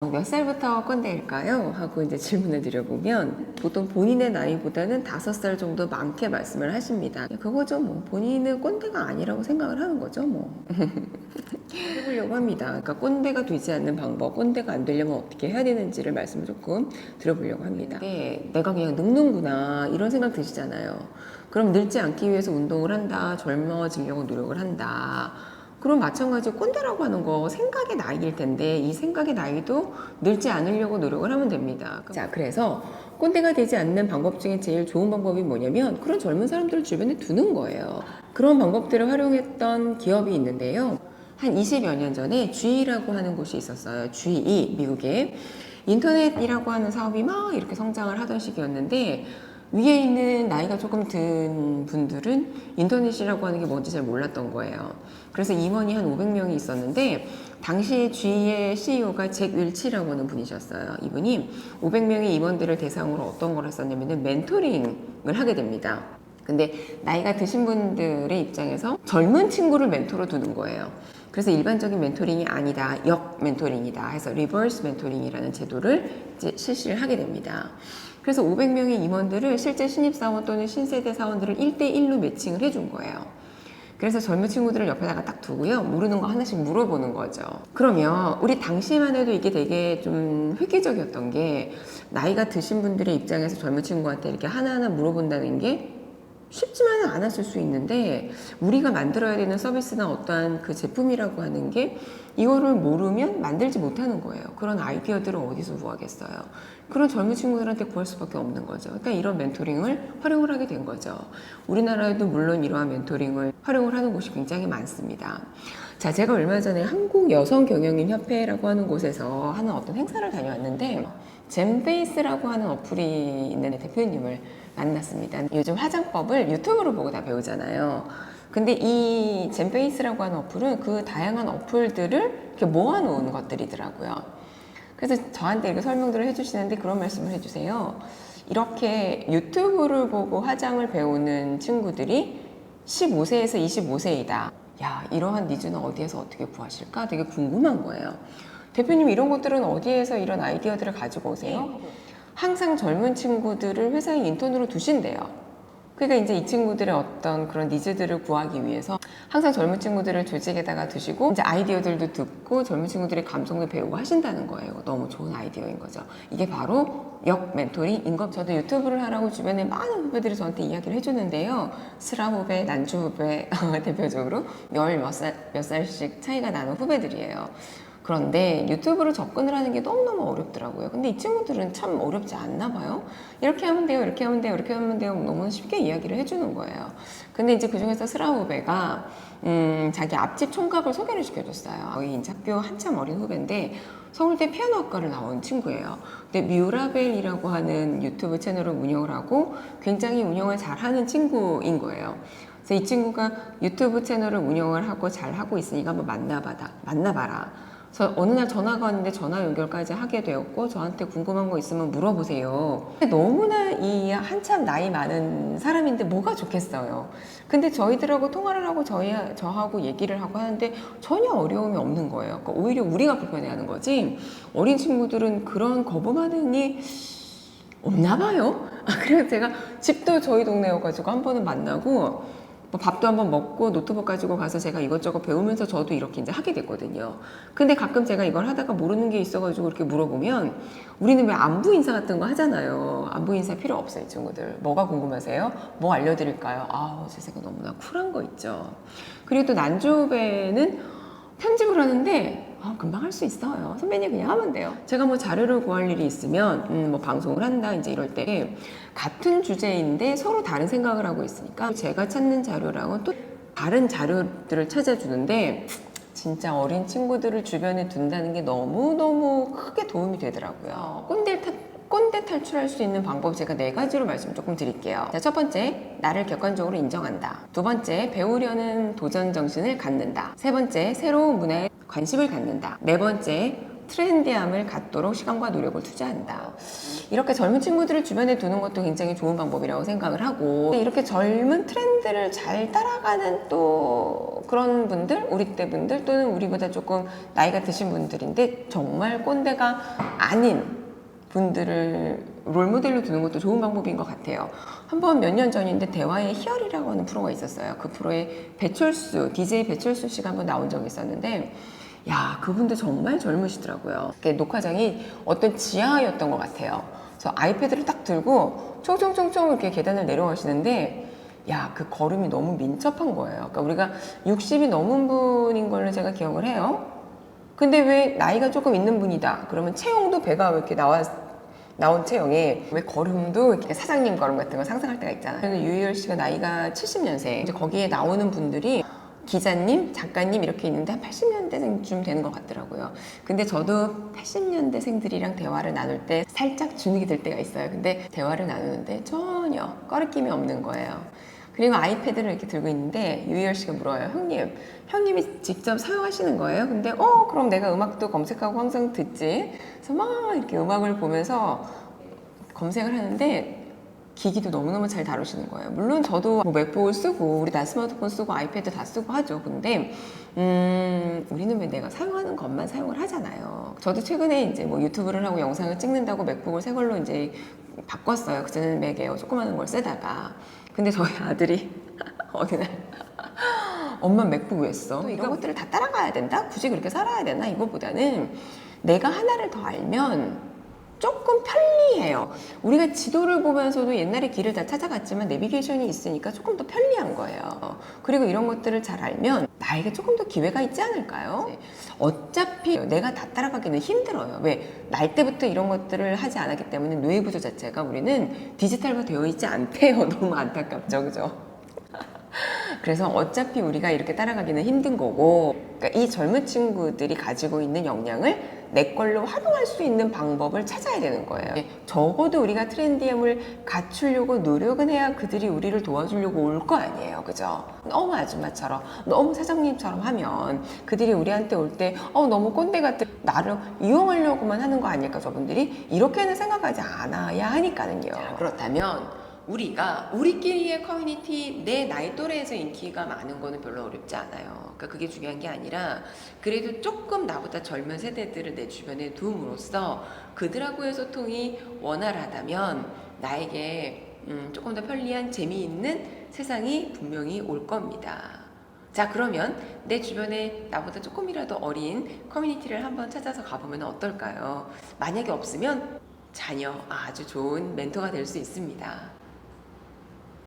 몇 살부터 꼰대일까요? 하고 이제 질문을 드려보면 보통 본인의 나이보다는 5살 정도 많게 말씀을 하십니다. 그거죠 뭐. 본인은 꼰대가 아니라고 생각을 하는 거죠 뭐. 해보려고 합니다. 그러니까 꼰대가 되지 않는 방법, 꼰대가 안 되려면 어떻게 해야 되는지를 말씀을 조금 드려보려고 합니다. 내가 그냥 늙는구나 이런 생각 드시잖아요. 그럼 늙지 않기 위해서 운동을 한다, 젊어지려고 노력을 한다. 그럼 마찬가지로 꼰대라고 하는 거 생각의 나이일 텐데 이 생각의 나이도 늙지 않으려고 노력을 하면 됩니다. 자, 그래서 꼰대가 되지 않는 방법 중에 제일 좋은 방법이 뭐냐면 그런 젊은 사람들을 주변에 두는 거예요. 그런 방법들을 활용했던 기업이 있는데요. 한 20여 년 전에 G라고 하는 곳이 있었어요. GE, 미국에. 인터넷이라고 하는 사업이 막 이렇게 성장을 하던 시기였는데 위에 있는 나이가 조금 든 분들은 인터넷이라고 하는 게 뭔지 잘 몰랐던 거예요. 그래서 임원이 한 500명이 있었는데 당시 G의 CEO가 잭 윌치라고 하는 분이셨어요. 이분이 500명의 임원들을 대상으로 어떤 걸 했었냐면 멘토링을 하게 됩니다. 근데 나이가 드신 분들의 입장에서 젊은 친구를 멘토로 두는 거예요. 그래서 일반적인 멘토링이 아니다, 역 멘토링이다 해서 리버스 멘토링이라는 제도를 이제 실시를 하게 됩니다. 그래서 500명의 임원들을 실제 신입사원 또는 신세대 사원들을 1대1로 매칭을 해준 거예요. 그래서 젊은 친구들을 옆에다가 딱 두고요. 모르는 거 하나씩 물어보는 거죠. 그러면 우리 당시만 해도 이게 되게 좀 획기적이었던 게 나이가 드신 분들의 입장에서 젊은 친구한테 이렇게 하나하나 물어본다는 게 쉽지만은 않았을 수 있는데 우리가 만들어야 되는 서비스나 어떠한 그 제품이라고 하는 게 이거를 모르면 만들지 못하는 거예요. 그런 아이디어들을 어디서 구하겠어요. 그런 젊은 친구들한테 구할 수밖에 없는 거죠. 그러니까 이런 멘토링을 활용을 하게 된 거죠. 우리나라에도 물론 이러한 멘토링을 활용을 하는 곳이 굉장히 많습니다. 자, 제가 얼마 전에 한국여성경영인협회라고 하는 곳에서 하는 어떤 행사를 다녀왔는데 젠페이스라고 하는 어플이 있는 대표님을 만났습니다. 요즘 화장법을 유튜브로 보고 다 배우잖아요. 근데 이 젠페이스라고 하는 어플은 그 다양한 어플들을 이렇게 모아놓은 것들이더라고요. 그래서 저한테 이렇게 설명들을 해주시는데 그런 말씀을 해주세요. 이렇게 유튜브를 보고 화장을 배우는 친구들이 15세에서 25세이다. 야, 이러한 니즈는 어디에서 어떻게 구하실까? 되게 궁금한 거예요. 대표님 이런 것들은 어디에서 이런 아이디어들을 가지고 오세요? 항상 젊은 친구들을 회사에 인턴으로 두신대요. 그러니까 이제 이 친구들의 어떤 그런 니즈들을 구하기 위해서 항상 젊은 친구들을 조직에다가 두시고 이제 아이디어들도 듣고 젊은 친구들의 감성도 배우고 하신다는 거예요. 너무 좋은 아이디어인 거죠. 이게 바로 역 멘토링인 것. 저도 유튜브를 하라고 주변에 많은 후배들이 저한테 이야기를 해주는데요. 스라 후배, 난주 후배 대표적으로 몇 살씩 차이가 나는 후배들이에요. 그런데 유튜브로 접근을 하는 게 너무너무 어렵더라고요. 근데 이 친구들은 참 어렵지 않나 봐요. 이렇게 하면 돼요, 이렇게 하면 돼요, 이렇게 하면 돼요. 너무 쉽게 이야기를 해주는 거예요. 근데 이제 그 중에서 스라 후배가 자기 앞집 총각을 소개를 시켜줬어요. 거의 이제 학교 한참 어린 후배인데 서울대 피아노학과를 나온 친구예요. 근데 뮤라벨이라고 하는 유튜브 채널을 운영을 하고 굉장히 운영을 잘하는 친구인 거예요. 그래서 이 친구가 유튜브 채널을 운영을 하고 잘하고 있으니까 한번 만나봐라. 그래서 어느 날 전화가 왔는데 전화 연결까지 하게 되었고 저한테 궁금한 거 있으면 물어보세요. 너무나 이 한참 나이 많은 사람인데 뭐가 좋겠어요. 근데 저희들하고 통화를 하고 저하고 얘기를 하고 하는데 전혀 어려움이 없는 거예요. 그러니까 오히려 우리가 불편해하는 거지 어린 친구들은 그런 거부 반응이 없나 봐요. 그래서 제가 집도 저희 동네여가지고 한 번은 만나고 뭐 밥도 한번 먹고 노트북 가지고 가서 제가 이것저것 배우면서 저도 이렇게 이제 하게 됐거든요. 근데 가끔 제가 이걸 하다가 모르는 게 있어가지고 이렇게 물어보면 우리는 왜 안부 인사 같은 거 하잖아요. 안부 인사 필요 없어요, 이 친구들. 뭐가 궁금하세요? 뭐 알려드릴까요? 아우, 세상에 너무나 쿨한 거 있죠. 그리고 또 난조배는 편집을 하는데 금방 할 수 있어요. 선배님 그냥 하면 돼요. 제가 뭐 자료를 구할 일이 있으면 뭐 방송을 한다 이제 이럴 때 같은 주제인데 서로 다른 생각을 하고 있으니까 제가 찾는 자료랑은 또 다른 자료들을 찾아주는데 진짜 어린 친구들을 주변에 둔다는 게 너무너무 크게 도움이 되더라고요. 꼰대 탈출할 수 있는 방법 제가 4가지로 말씀 조금 드릴게요. 자, 첫 번째, 나를 객관적으로 인정한다. 두 번째, 배우려는 도전 정신을 갖는다. 세 번째, 새로운 문화에 관심을 갖는다. 네 번째, 트렌디함을 갖도록 시간과 노력을 투자한다. 이렇게 젊은 친구들을 주변에 두는 것도 굉장히 좋은 방법이라고 생각을 하고 이렇게 젊은 트렌드를 잘 따라가는 또 그런 분들, 우리 때 분들 또는 우리보다 조금 나이가 드신 분들인데 정말 꼰대가 아닌 분들을 롤모델로 두는 것도 좋은 방법인 것 같아요. 한번 몇 년 전인데 대화의 희열이라고 하는 프로가 있었어요. 그 프로에 배철수, DJ 배철수 씨가 한번 나온 적이 있었는데 야, 그분도 정말 젊으시더라고요. 녹화장이 어떤 지하였던 것 같아요. 그래서 아이패드를 딱 들고 총총총총 이렇게 계단을 내려가시는데 야, 그 걸음이 너무 민첩한 거예요. 그러니까 우리가 60이 넘은 분인 걸로 제가 기억을 해요. 근데 왜 나이가 조금 있는 분이다. 그러면 체형도 배가 왜 이렇게 나온 체형에 왜 걸음도 이렇게 사장님 걸음 같은 거 상상할 때가 있잖아요. 그래서 유희열 씨가 나이가 70년생. 이제 거기에 나오는 분들이 기자님, 작가님 이렇게 있는데 한 80년대생쯤 되는 것 같더라고요. 근데 저도 80년대생들이랑 대화를 나눌 때 살짝 주눅이 들 때가 있어요. 근데 대화를 나누는데 전혀 꺼리낌이 없는 거예요. 그리고 아이패드를 이렇게 들고 있는데 유희열 씨가 물어요. 형님이 직접 사용하시는 거예요? 근데 그럼 내가 음악도 검색하고 항상 듣지. 그래서 막 이렇게 음악을 보면서 검색을 하는데 기기도 너무너무 잘 다루시는 거예요. 물론 저도 뭐 맥북을 쓰고 우리 다 스마트폰 쓰고 아이패드 다 쓰고 하죠. 근데 우리는 왜 내가 사용하는 것만 사용을 하잖아요. 저도 최근에 이제 뭐 유튜브를 하고 영상을 찍는다고 맥북을 새 걸로 이제 바꿨어요. 그전에는 맥에어 조그마한 걸 쓰다가. 근데 저희 아들이 어느 날 엄마 맥북 왜 써? 또 이런 것들을 다 따라가야 된다? 굳이 그렇게 살아야 되나? 이거보다는 내가 하나를 더 알면 조금 편리해요. 우리가 지도를 보면서도 옛날에 길을 다 찾아갔지만 내비게이션이 있으니까 조금 더 편리한 거예요. 그리고 이런 것들을 잘 알면 나에게 조금 더 기회가 있지 않을까요? 어차피 내가 다 따라가기는 힘들어요. 왜? 날 때부터 이런 것들을 하지 않았기 때문에 뇌 구조 자체가 우리는 디지털화 되어 있지 않대요. 너무 안타깝죠, 그죠? 그래서 어차피 우리가 이렇게 따라가기는 힘든 거고, 그러니까 이 젊은 친구들이 가지고 있는 역량을 내 걸로 활용할 수 있는 방법을 찾아야 되는 거예요. 적어도 우리가 트렌디함을 갖추려고 노력은 해야 그들이 우리를 도와주려고 올 거 아니에요. 그죠? 너무 아줌마처럼, 너무 사장님처럼 하면 그들이 우리한테 올 때 너무 꼰대 같은 나를 이용하려고만 하는 거 아닐까, 저분들이? 이렇게는 생각하지 않아야 하니까는요. 그렇다면 우리가 우리끼리의 커뮤니티, 내 나이 또래에서 인기가 많은 거는 별로 어렵지 않아요. 그러니까 그게 중요한 게 아니라 그래도 조금 나보다 젊은 세대들을 내 주변에 둠으로써 그들하고의 소통이 원활하다면 나에게 조금 더 편리한 재미있는 세상이 분명히 올 겁니다. 자, 그러면 내 주변에 나보다 조금이라도 어린 커뮤니티를 한번 찾아서 가보면 어떨까요? 만약에 없으면 자녀 아주 좋은 멘토가 될 수 있습니다.